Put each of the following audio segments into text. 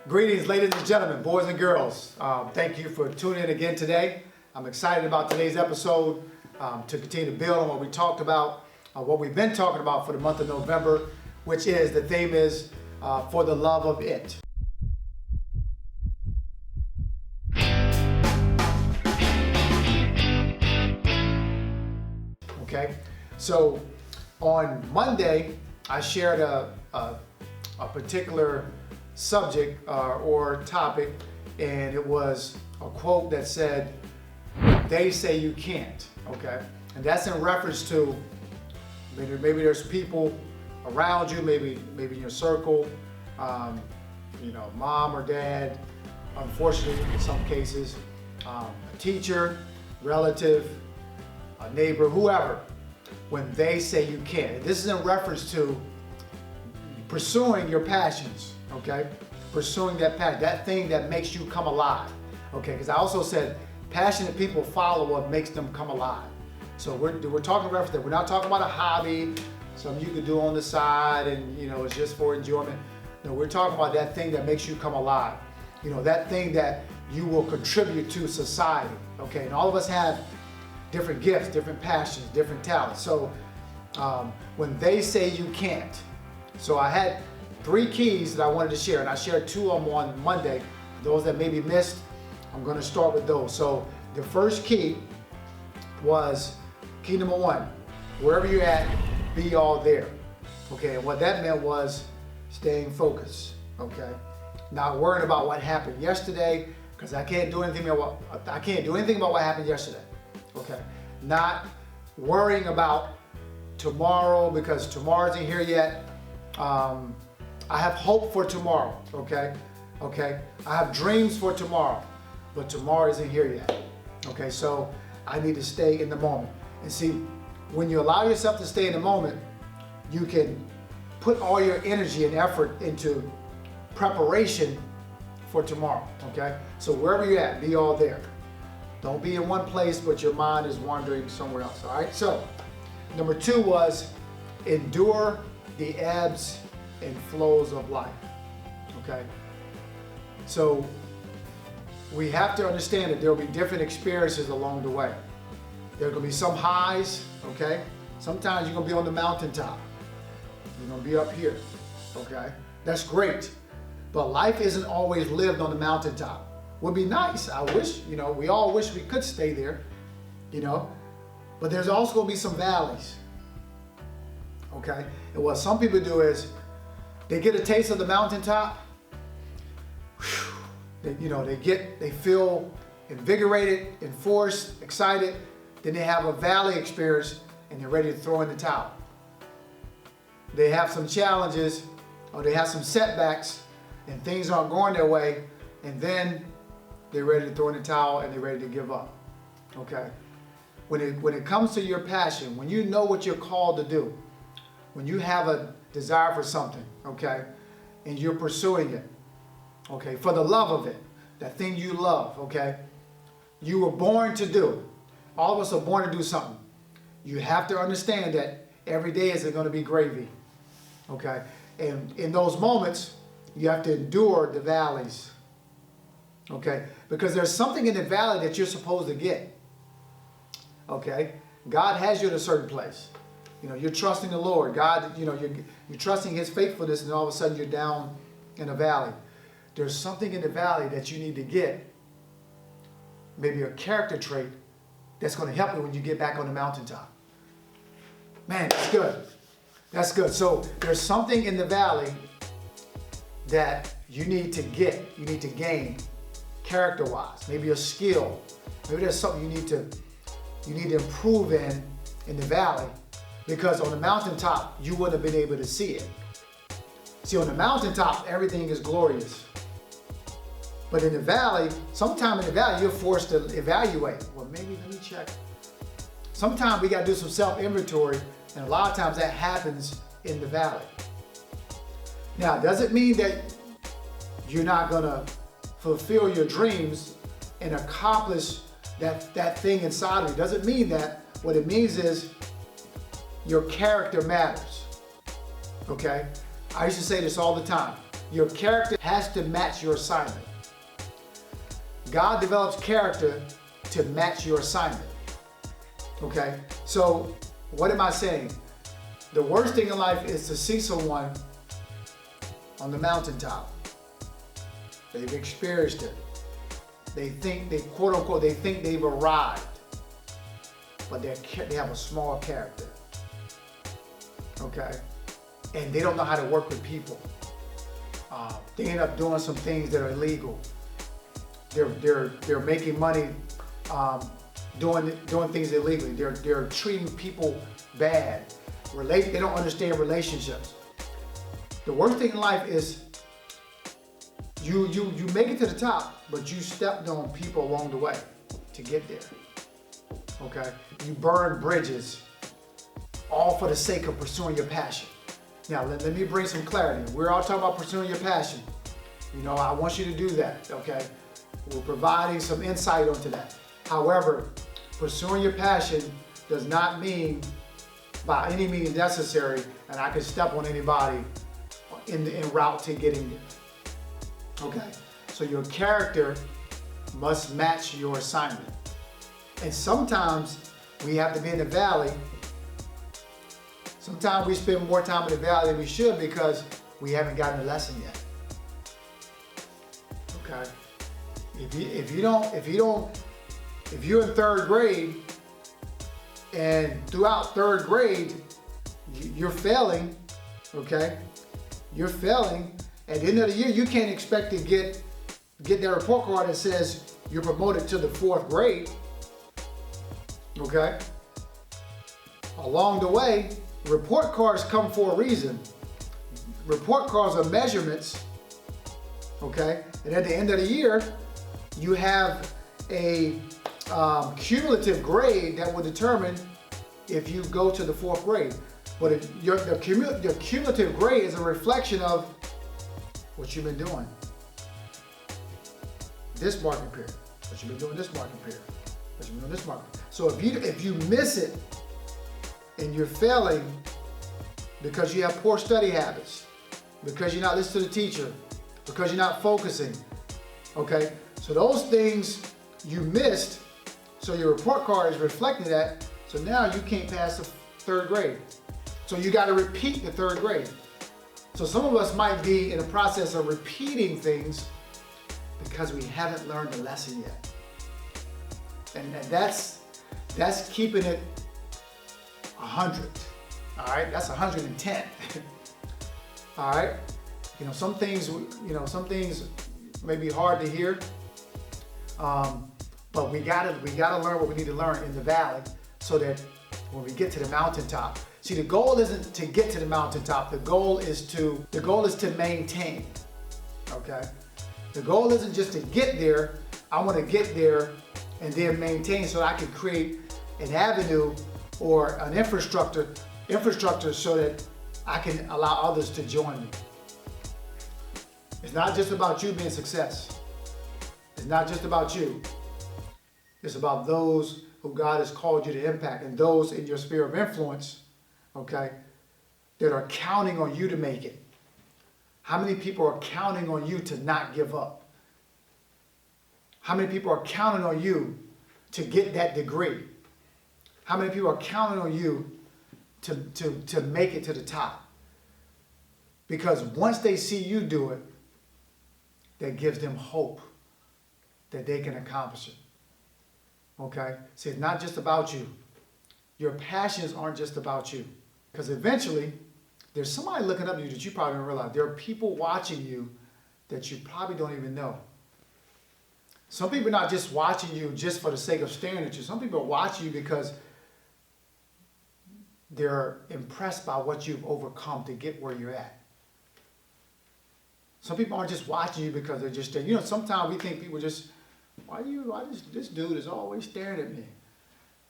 Greetings, ladies and gentlemen, boys and girls. Thank you for tuning in again today. I'm excited about today's episode to continue to build on what we talked about, what we've been talking about for the month of November, which is, the theme is For the Love of It. Okay, so on Monday, I shared a particular subject or topic, and it was a quote that said, "They say you can't." Okay, and that's in reference to maybe there's people around you, maybe in your circle, mom or dad, unfortunately in some cases, a teacher, relative, a neighbor, whoever, when they say you can't. This is in reference to pursuing your passions, okay? Pursuing that passion, that thing that makes you come alive, okay? Because I also said passionate people follow what makes them come alive. So we're talking reference that we're not talking about a hobby, something you could do on the side and it's just for enjoyment. No, we're talking about that thing that makes you come alive. That thing that you will contribute to society, okay? And all of us have different gifts, different passions, different talents. So when they say you can't, so I had 3 keys that I wanted to share, and I shared 2 of them on Monday. Those that maybe missed, I'm going to start with those. So the first key was key number 1, wherever you're at, be all there. Okay, and what that meant was staying focused. Okay, not worrying about what happened yesterday, because I can't do anything about what happened yesterday. Okay, not worrying about tomorrow because tomorrow isn't here yet. I have hope for tomorrow. Okay, I have dreams for tomorrow, but tomorrow isn't here yet. Okay, so I need to stay in the moment. And see, when you allow yourself to stay in the moment, you can put all your energy and effort into preparation for tomorrow. Okay, so wherever you're at, be all there. Don't be in one place, but your mind is wandering somewhere else. All right. So, number 2 was endure the ebbs and flows of life. Okay. So we have to understand that there will be different experiences along the way. There are going to be some highs. Okay. Sometimes you're going to be on the mountaintop. You're going to be up here. Okay. That's great. But life isn't always lived on the mountaintop. Would be nice. I wish, we all wish we could stay there, but there's also going to be some valleys. Okay. And what some people do is they get a taste of the mountaintop. They feel invigorated, enforced, excited. Then they have a valley experience and they're ready to throw in the towel. They have some challenges or they have some setbacks and things aren't going their way, and then they're ready to throw in the towel and they're ready to give up. Okay? When it comes to your passion, when you know what you're called to do, when you have a desire for something, okay, and you're pursuing it, okay, for the love of it, that thing you love, okay, you were born to do. All of us are born to do something. You have to understand that every day isn't going to be gravy, okay? And in those moments, you have to endure the valleys. Okay, because there's something in the valley that you're supposed to get. Okay, God has you in a certain place. You're trusting the Lord. God, you're trusting His faithfulness, and all of a sudden you're down in a valley. There's something in the valley that you need to get. Maybe a character trait that's going to help you when you get back on the mountaintop. Man, that's good. That's good. So there's something in the valley that you need to get. You need to gain. Character-wise, maybe a skill, maybe there's something you need to improve in the valley, because on the mountaintop you wouldn't have been able to see it. See, on the mountaintop everything is glorious, but in the valley, sometime in the valley you're forced to evaluate. Well, maybe let me check. Sometimes we got to do some self-inventory, and a lot of times that happens in the valley. Now, does it mean that you're not gonna fulfill your dreams and accomplish that thing inside of you? Doesn't mean that. What it means is your character matters. Okay? I used to say this all the time. Your character has to match your assignment. God develops character to match your assignment. Okay? So, what am I saying? The worst thing in life is to see someone on the mountaintop. They've experienced it. They think they, quote unquote, they think they've arrived. But they have a small character. Okay? And they don't know how to work with people. They end up doing some things that are illegal. They're making money doing things illegally. They're treating people bad. They don't understand relationships. The worst thing in life is you make it to the top, but you stepped on people along the way to get there. Okay? You burn bridges, all for the sake of pursuing your passion. Now, let me bring some clarity. We're all talking about pursuing your passion. You know, I want you to do that, okay? We're providing some insight onto that. However, pursuing your passion does not mean by any means necessary, and I can step on anybody en route to getting there. Okay? So your character must match your assignment. And sometimes we have to be in the valley. Sometimes we spend more time in the valley than we should because we haven't gotten the lesson yet. Okay? If you're in third grade and throughout third grade you're failing, okay? You're failing. At the end of the year, you can't expect to get that report card that says you're promoted to the 4th grade. Okay? Along the way, report cards come for a reason. Report cards are measurements, okay? And at the end of the year, you have a cumulative grade that will determine if you go to the 4th grade. But if your cumulative grade is a reflection of what you've been doing this marking period, what you've been doing this marking period, what you've been doing this marking period. So if you miss it and you're failing because you have poor study habits, because you're not listening to the teacher, because you're not focusing, okay? So those things you missed, so your report card is reflecting that, so now you can't pass the 3rd grade. So you got to repeat the 3rd grade. So some of us might be in the process of repeating things because we haven't learned the lesson yet. And that's keeping it 100. All right, that's 110. All right, some things may be hard to hear, but we gotta learn what we need to learn in the valley, so that when we get to the mountaintop. See, the goal isn't to get to the mountaintop. The goal is to maintain. Okay, the goal isn't just to get there. I want to get there and then maintain, so I can create an avenue or an infrastructure so that I can allow others to join me. It's not just about you being success. It's not just about you. It's about those who God has called you to impact and those in your sphere of influence, okay, that are counting on you to make it. How many people are counting on you to not give up? How many people are counting on you to get that degree? How many people are counting on you to make it to the top? Because once they see you do it, that gives them hope that they can accomplish it. Okay? See, it's not just about you. Your passions aren't just about you. Because eventually, there's somebody looking up at you that you probably don't realize. There are people watching you that you probably don't even know. Some people are not just watching you just for the sake of staring at you. Some people are watching you because they're impressed by what you've overcome to get where you're at. Some people aren't just watching you because they're just staring. Sometimes we think people just, why this dude is always staring at me.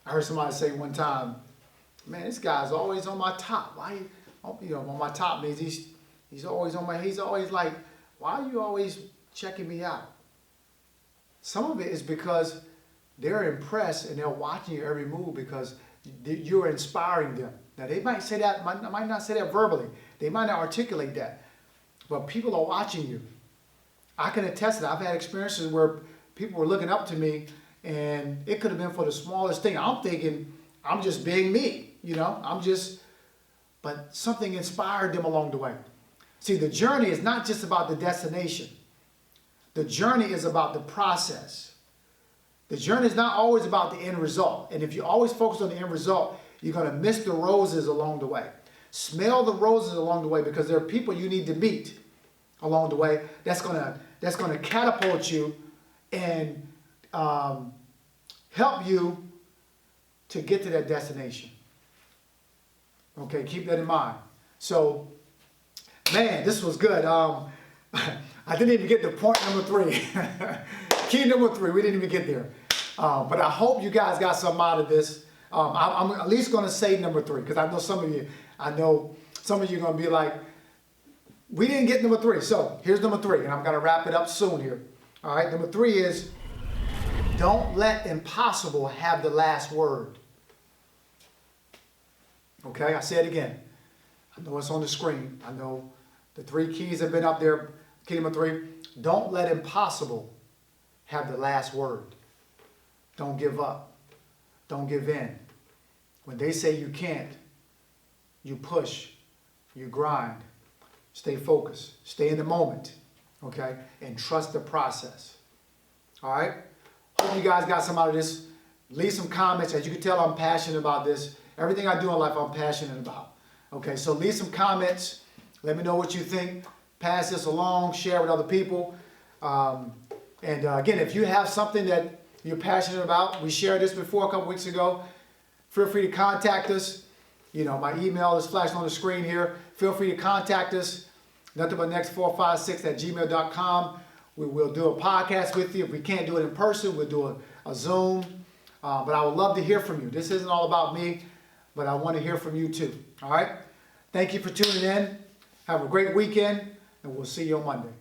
I heard somebody say one time, man, this guy's always on my top. Why, on my top means he's always on he's always like, why are you always checking me out? Some of it is because they're impressed and they're watching your every move because you're inspiring them. Now they might say that, might not say that verbally. They might not articulate that. but people are watching you. I can attest to that. I've had experiences where people were looking up to me, and it could have been for the smallest thing. I'm thinking, I'm just being me, but something inspired them along the way. See, the journey is not just about the destination. The journey is about the process. The journey is not always about the end result. And if you always focus on the end result, you're going to miss the roses along the way. Smell the roses along the way, because there are people you need to meet along the way that's going to catapult you and help you to get to that destination. Okay, keep that in mind. So, man, this was good. I didn't even get to point number 3. Key number 3, we didn't even get there. But I hope you guys got something out of this. I'm at least going to say number 3, because I know some of you are going to be like, we didn't get number 3. So here's number 3, and I'm going to wrap it up soon here. All right, number 3 is, don't let impossible have the last word. Okay, I say it again. I know it's on the screen. I know the 3 keys have been up there. Key number 3, don't let impossible have the last word. Don't give up. Don't give in. When they say you can't, you push, you grind, stay focused, stay in the moment, okay, and trust the process. All right? Hope you guys got some out of this. Leave some comments. As you can tell, I'm passionate about this. Everything I do in life, I'm passionate about. Okay, so leave some comments. Let me know what you think. Pass this along. Share with other people. Again, if you have something that you're passionate about, we shared this before a couple weeks ago, feel free to contact us. My email is flashing on the screen here. Feel free to contact us. Nothing but next456@gmail.com. We will do a podcast with you. If we can't do it in person, we'll do a Zoom. But I would love to hear from you. This isn't all about me, but I want to hear from you too. All right? Thank you for tuning in. Have a great weekend, and we'll see you on Monday.